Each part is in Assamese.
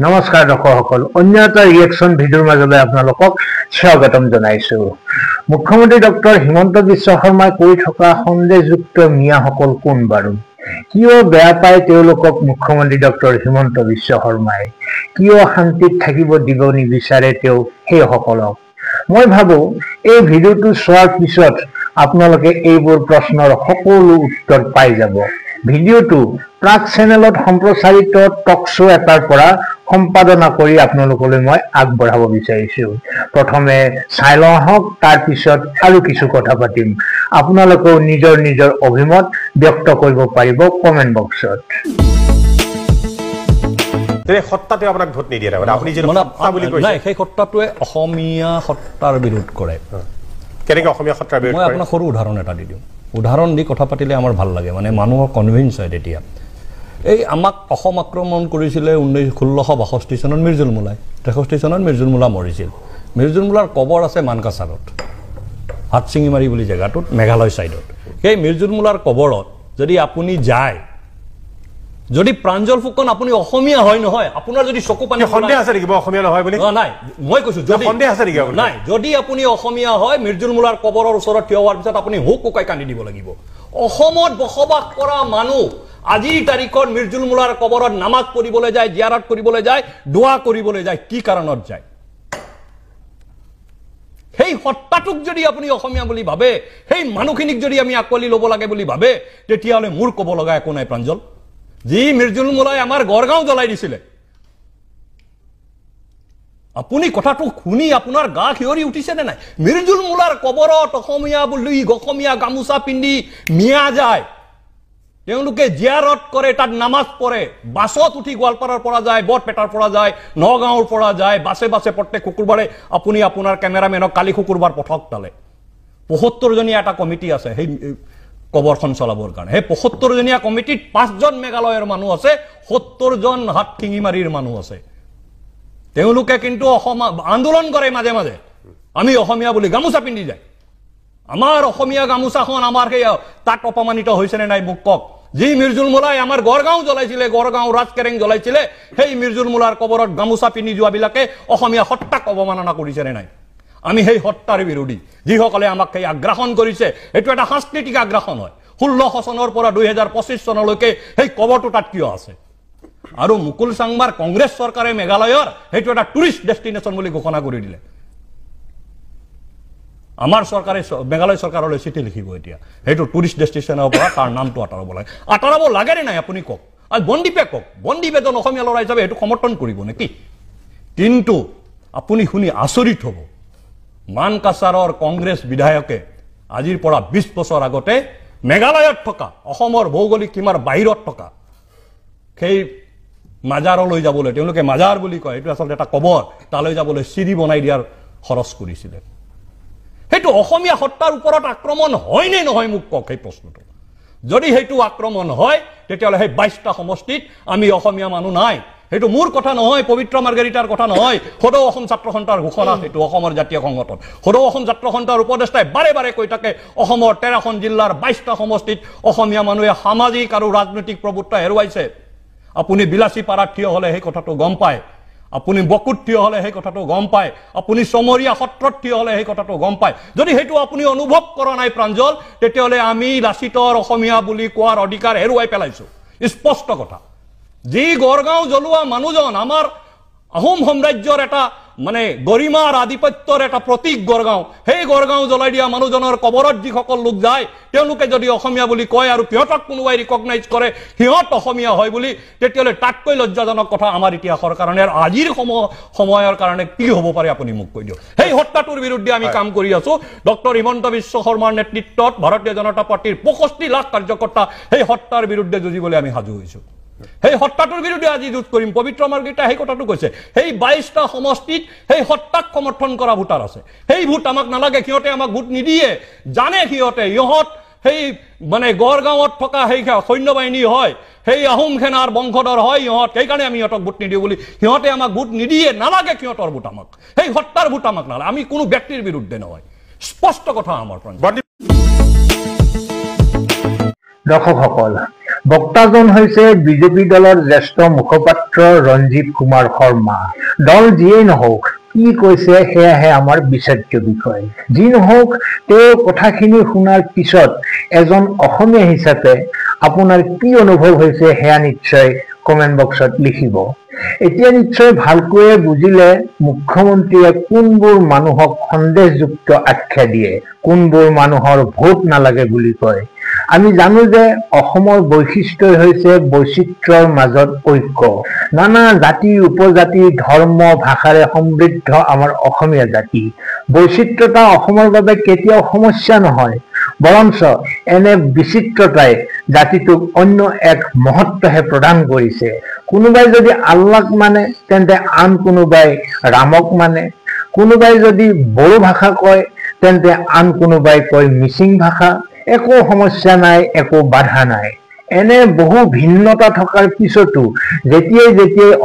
নমস্কাৰ দৰ্শকসকল, অন্য এটা ৰিয়েকশ্যন ভিডিঅ'ৰ মাজলৈ আপোনালোকক স্বাগতম জনাইছোঁ। মুখ্যমন্ত্ৰী ডক্টৰ হিমন্ত বিশ্ব শৰ্মাই কৰি থকা সন্দেহযুক্ত মিয়াসকল কোন বাৰু? কিয় বেয়া পায় তেওঁলোকক মুখ্যমন্ত্ৰী ডক্টৰ হিমন্ত বিশ্ব শৰ্মাই? কিয় শান্তিত থাকিব দিব নিবিচাৰে তেওঁ সেইসকলক? মই ভাবোঁ এই ভিডিঅ'টো চোৱাৰ পিছত আপোনালোকে এইবোৰ প্ৰশ্নৰ সকলো উত্তৰ পাই যাব। ভিডিঅ'টো প্ৰাক চেনেলত সম্প্ৰচাৰিত টক শ্ব' এটাৰ পৰা সম্পাদনা কৰি আপোনালোকলৈ মই আগবঢ়াব বিচাৰিছোঁ। প্ৰথমে চাই লওঁ আহক, তাৰপিছত আৰু কিছু কথা পাতিম। আপোনালোকেও নিজৰ নিজৰ অভিমত ব্যক্ত কৰিব পাৰিব কমেণ্ট বক্সত। সত্তাতে আপোনাক ভোট নিদিয়ে তাৰমানে আপুনি যে সত্তা বুলি কৈছে নাই, সেই সত্তাটোৱে অসমীয়া সত্তাৰ বিৰোধ কৰে। কেনেকৈ অসমীয়া সত্তাৰ বিৰোধ কৰে? মই আপোনাক সৰু উদাহৰণ এটা দি দিওঁ। উদাহৰণ দি কথা পাতিলে আমাৰ ভাল লাগে, মানে মানুহৰ কনভিন্স হয় তেতিয়া। এই আমাক অসম আক্ৰমণ কৰিছিলে 1662 চনত মিৰ্জুল মোলাই। 63 চনত মিৰ্জুল মোলা মৰিছিল। মিৰ্জুল মোলাৰ কবৰ আছে মানকাছাৰত, হাতচিঙিমাৰী বুলি জেগাটোত, মেঘালয় ছাইডত। সেই মিৰ্জুল মোলাৰ কবৰত যদি আপুনি যায়, যদি প্ৰাঞ্জল ফুকন আপুনি অসমীয়া হয় নহয়, আপোনাৰ যদি চকু পানী সন্দেহ আছে নেকি অসমীয়া নহয় বুলি? নাই, মই কৈছো যদি সন্দেহ আছে নেকি? নাই, যদি আপুনি অসমীয়া হয়, মিৰ্জুল মোলাৰ কবৰৰ ওচৰত থিয় হোৱাৰ পিছত আপুনি হুক হুকাই কান্দি দিব লাগিব। অসমত বসবাস কৰা মানুহ আজিৰ তাৰিখত মিৰ্জুল মোলাৰ কবৰত নামাজ পঢ়িবলৈ যায়, জিয়াৰত কৰিবলৈ যায়, দোৱা কৰিবলৈ যায়। কি কাৰণত যায়? সেই সত্তাটোক যদি আপুনি অসমীয়া বুলি ভাবে, সেই মানুহখিনিক যদি আমি আঁকোৱালি ল'ব লাগে বুলি ভাবে, তেতিয়াহ'লে মোৰ ক'ব লগা একো নাই প্ৰাঞ্জল। যি মিৰ্জুল মোলাই আমাৰ গড়গাঁও জ্বলাই দিছিলে, আপুনি কথাটো শুনি আপোনাৰ গা শিয়ৰি উঠিছে নে নাই? মিৰ্জুল মোলাৰ কবৰত অসমীয়া বুলি অসমীয়া গামোচা পিন্ধি মিয়া যায়, তেওঁলোকে জিয়াৰত কৰে, তাত নামাজ পঢ়ে, বাছত উঠি গোৱালপাৰাৰ পৰা যায়, বৰপেটাৰ পৰা যায়, নগাঁৱৰ পৰা যায়, বাছে বাছে প্ৰত্যেক শুকুৰবাৰে আপুনি আপোনাৰ কেমেৰামেনক কালি শুকুৰবাৰ পঠক তালে। ৭৫জনীয়া এটা কমিটি আছে সেই কবৰখন চলাবৰ কাৰণে। সেই ৭৫জনীয়া কমিটিত ৫জন মেঘালয়ৰ মানুহ আছে, ৭০জন হাতশিঙিমাৰীৰ মানুহ আছে। তেওঁলোকে কিন্তু অসম আন্দোলন কৰে মাজে মাজে, আমি অসমীয়া বুলি গামোচা পিন্ধি যায়। আমাৰ অসমীয়া গামোচাখন আমাৰ সেই তাত অপমানিত হৈছে নে নাই মোক কওক। যি মিৰ্জুল মোলাই আমাৰ গড়গাঁও জ্বলাইছিলে, গড়গাঁও ৰাজকেৰেং জ্বলাইছিলে, সেই মিৰ্জুল মোলাৰ কবৰত গামোচা পিন্ধি যোৱাবিলাকে অসমীয়া সত্তাক অৱমাননা কৰিছে নে নাই? আমি সেই সত্তাৰ বিৰোধী। যিসকলে আমাক সেই আগ্ৰাসন কৰিছে, এইটো এটা সাংস্কৃতিক আগ্ৰাসন হয়। 1600 চনৰ পৰা 2025 চনলৈকে সেই কবৰটো তাত কিয় আছে? আৰু মুকুল চাংমাৰ কংগ্ৰেছ চৰকাৰে মেঘালয়ৰ সেইটো এটা টুৰিষ্ট ডেষ্টিনেশ্যন বুলি ঘোষণা কৰি দিলে। আমাৰ চৰকাৰে মেঘালয় চৰকাৰলৈ চিঠি লিখিব এতিয়া, সেইটো টুৰিষ্ট ডেষ্টিনেশ্যনৰ পৰা তাৰ নামটো আঁতৰাব লাগে। আঁতৰাব লাগে নে নাই আপুনি কওক? আৰু বনদ্বীপে কওক, বনদ্বীপ এজন অসমীয়া ল'ৰা হিচাপে সেইটো সমৰ্থন কৰিব নেকি? কিন্তু আপুনি শুনি আচৰিত হ'ব, মানকাছাৰৰ কংগ্ৰেছ বিধায়কে আজিৰ পৰা 20 বছৰ আগতে মেঘালয়ত থকা, অসমৰ ভৌগোলিক সীমাৰ বাহিৰত থকা সেই মাজাৰলৈ যাবলৈ, তেওঁলোকে মাজাৰ বুলি কয়, এইটো আচলতে এটা কবৰ, তালৈ যাবলৈ চিৰি বনাই দিয়াৰ খৰচ কৰিছিলে। সেইটো অসমীয়া সত্তাৰ ওপৰত আক্ৰমণ হয় নে নহয় মোক কওক সেই প্ৰশ্নটো। যদি সেইটো আক্ৰমণ হয়, তেতিয়াহ'লে সেই 22টা সমষ্টিত আমি অসমীয়া মানুহ নাই। সেইটো মোৰ কথা নহয়, পবিত্ৰ মাৰ্গাৰিটাৰ কথা নহয়, সদৌ অসম ছাত্ৰ সন্থাৰ ঘোষণা, সেইটো অসমৰ জাতীয় সংগঠন। সদৌ অসম ছাত্ৰ সন্থাৰ উপদেষ্টাই বাৰে বাৰে কৈ থাকে, অসমৰ 13খন জিলাৰ 22টা সমষ্টিত অসমীয়া মানুহে সামাজিক আৰু ৰাজনৈতিক প্ৰভুত্ব হেৰুৱাইছে। আপুনি বিলাচী পাৰাত থিয় হ'লে সেই কথাটো গম পায়, আপুনি বকুত থিয় হ'লে সেই কথাটো গম পায়, আপুনি চমৰীয়া সত্ৰত থিয় হ'লে সেই কথাটো গম পায়। যদি সেইটো আপুনি অনুভৱ কৰা নাই প্ৰাঞ্জল, তেতিয়াহ'লে আমি লাচিতৰ অসমীয়া বুলি কোৱাৰ অধিকাৰ হেৰুৱাই পেলাইছো। স্পষ্ট কথা। যি গড়গাঁও জ্বলোৱা মানুহজন আমাৰ আহোম সাম্ৰাজ্যৰ এটা মানে গৰিমাৰ আধিপত্যৰ এটা প্ৰতীক গড়গাঁও, সেই গড়গাঁও জ্বলাই দিয়া মানুহজনৰ কবৰত যিসকল লোক যায়, তেওঁলোকে যদি অসমীয়া বুলি কয় আৰু সিহঁতক কোনোবাই ৰিকগনাইজ কৰে সিহঁত অসমীয়া হয় বুলি, তেতিয়াহ'লে তাতকৈ লজ্জাজনক কথা আমাৰ ইতিহাসৰ কাৰণে আৰু আজিৰ সময়ৰ কাৰণে কি হ'ব পাৰে আপুনি মোক কৈ দিয়ক। সেই হত্যাটোৰ বিৰুদ্ধে আমি কাম কৰি আছো। ডক্টৰ হিমন্ত বিশ্ব শৰ্মাৰ নেতৃত্বত ভাৰতীয় জনতা পাৰ্টিৰ 65 লাখ কাৰ্যকৰ্তা সেই হত্যাৰ বিৰুদ্ধে যুঁজিবলৈ আমি সাজু হৈছো। সেই হত্যাটোৰ বিৰুদ্ধে আজি যুঁজ কৰিম। পবিত্ৰ মাৰ্গাৰিটাই সেই কথাটো কৈছে, সেই 22টা সমষ্টিত সেই হত্যাক সমৰ্থন কৰা ভোটাৰ আছে। সেই ভোট আমাক নালাগে, সিহঁতে আমাক ভোট নিদিয়ে। জানে সিহঁতে, ইহঁত সেই মানে গড়গাঁৱত থকা সেই সৈন্যবাহিনী হয়, সেই আহোম সেনাৰ বংশধৰ হয় ইহঁত, সেইকাৰণে আমি ইহঁতক ভোট নিদিওঁ বুলি সিহঁতে আমাক ভোট নিদিয়ে। নালাগে সিহঁতৰ ভোট আমাক, সেই হত্যাৰ ভোট আমাক নালাগে। আমি কোনো ব্যক্তিৰ বিৰুদ্ধে নহয়, স্পষ্ট কথা আমাৰ। দৰ্শকসকল, বক্তাজন হৈছে বিজেপি দলৰ জ্যেষ্ঠ মুখপাত্ৰ ৰঞ্জিত কুমাৰ শৰ্মা। দল যিয়েই নহওক, কি কৈছে সেয়াহে আমাৰ বিচাৰ্য বিষয়। যি নহওক, তেওঁৰ কথাখিনি শুনাৰ পিছত এজন অসমীয়া হিচাপে আপোনাৰ কি অনুভৱ হৈছে সেয়া নিশ্চয় কমেণ্ট বক্সত লিখিব। এতিয়া নিশ্চয় ভালকৈয়ে বুজিলে মুখ্যমন্ত্ৰীয়ে কোনবোৰ মানুহক সন্দেহযুক্ত আখ্যা দিয়ে, কোনবোৰ মানুহৰ ভোট নালাগে বুলি কয়। আমি জানো যে অসমৰ বৈশিষ্ট্যই হৈছে বৈচিত্ৰ্যৰ মাজত ঐক্য। নানা জাতি, উপজাতি, ধৰ্ম, ভাষাৰে সমৃদ্ধ আমাৰ অসমীয়া জাতি। বৈচিত্ৰতা অসমৰ বাবে কেতিয়াও সমস্যা নহয়, বৰঞ্চ এনে বিচিত্ৰতাই জাতিটোক অন্য এক মহত্বহে প্ৰদান কৰিছে। কোনোবাই যদি আল্লাহক মানে তেন্তে আন কোনোবাই ৰামক মানে, কোনোবাই যদি বড়ো ভাষা কয় তেন্তে আন কোনোবাই কয় মিচিং ভাষা। একো সমস্যা নাই, একো বাধা নাই। এনে বহু ভিন্নতা থকাৰ পিছতো যেতিয়াই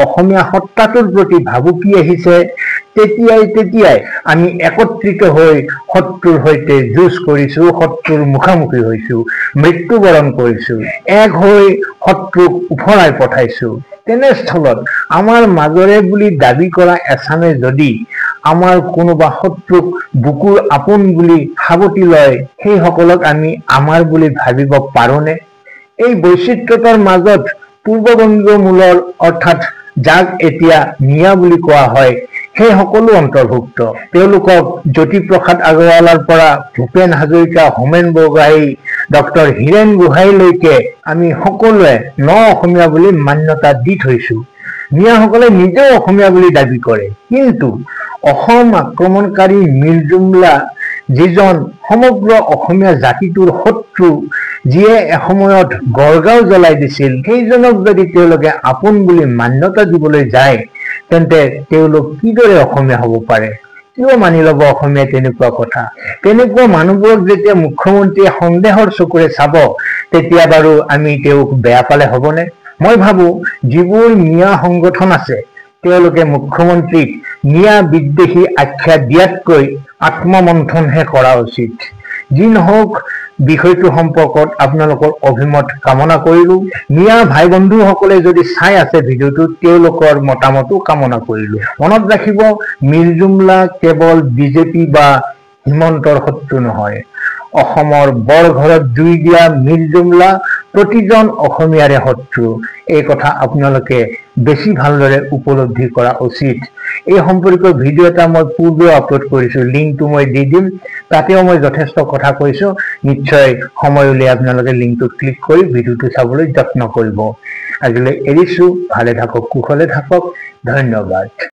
অসমীয়া সত্তাটোৰ প্ৰতি ভাবুকি আহিছে তেতিয়াই আমি একত্ৰিত হৈ শত্ৰুৰ সৈতে যুঁজ কৰিছো, শত্ৰুৰ মুখামুখি হৈছো, মৃত্যুবৰণ কৰিছো, এক হৈ শত্ৰুক উফৰাই পঠাইছো। তেনেস্থলত আমাৰ মাজৰে বুলি দাবী কৰা এচামে যদি আমাৰ কোনোবা শত্ৰুক বুকুৰ আপোন বুলি সাৱটি লয়, সেইসকলক আমি আমাৰ বুলি ভাবিব পাৰোনে? এই বৈচিত্ৰতাৰ মাজত পূৰ্ববংগীয় মূলৰ অৰ্থাৎ যাক এতিয়া মিয়া বুলি কোৱা হয় সেই সকলো অন্তৰ্ভুক্ত। তেওঁলোকক জ্যোতিপ্ৰসাদ আগৰৱালাৰ পৰা ভূপেন হাজৰিকা, হোমেন বৰগোহাঁই, ডক্টৰ হীৰেন গোহাঁইলৈকে আমি সকলোৱে ন অসমীয়া বুলি মান্যতা দি থৈছো। মিয়াসকলে নিজেও অসমীয়া বুলি দাবী কৰে, কিন্তু অসম আক্ৰমণকাৰী মিৰ জুমলা যিজন সমগ্ৰ অসমীয়া জাতিটোৰ শত্ৰু, যিয়ে এসময়ত গড়গাঁও জ্বলাই দিছিল, সেইজনক যদি তেওঁলোকে আপোন বুলি মান্যতা দিবলৈ যায় তেন্তে তেওঁলোক কিদৰে অসমীয়া হ'ব পাৰে? কিয় মানি ল'ব অসমীয়াই তেনেকুৱা কথা? তেনেকুৱা মানুহবোৰক যেতিয়া মুখ্যমন্ত্ৰীয়ে সন্দেহৰ চকুৰে চাব, তেতিয়া বাৰু আমি তেওঁক বেয়া পালে হ'বনে? মই ভাবো যিবোৰ মিয়া সংগঠন আছে তেওঁলোকে মুখ্যমন্ত্ৰীক মিয়া বিদ্বেষী আখ্যা দিয়াতকৈ আত্মমন্থনহে কৰা উচিত। যি নহওক, বিষয়টো সম্পৰ্কত আপোনালোকৰ অভিমত কামনা কৰিলো। মিয়া ভাই বন্ধুসকলে যদি চাই আছে ভিডিঅ'টো, তেওঁলোকৰ মতামতো কামনা কৰিলো। মনত ৰাখিব, মিৰ জুমলা কেৱল বিজেপি বা হিমন্তৰ শত্ৰু নহয়। অসমৰ বৰঘৰত জুই দিয়া মিৰ জুমলা প্ৰতিজন অসমীয়াৰে শত্ৰু। এই কথা আপোনালোকে বেছি ভালদৰে উপলব্ধি কৰা উচিত। এই সম্পৰ্কীয় ভিডিঅ' এটা মই পূৰ্বেও আপলোড কৰিছো, লিংকটো মই দি দিম। তাতেও মই যথেষ্ট কথা কৈছো। নিশ্চয় সময় উলিয়াই আপোনালোকে লিংকটো ক্লিক কৰি ভিডিঅ'টো চাবলৈ যত্ন কৰিব। আজিলৈ এৰিছো। ভালে থাকক, কুশলে থাকক। ধন্যবাদ।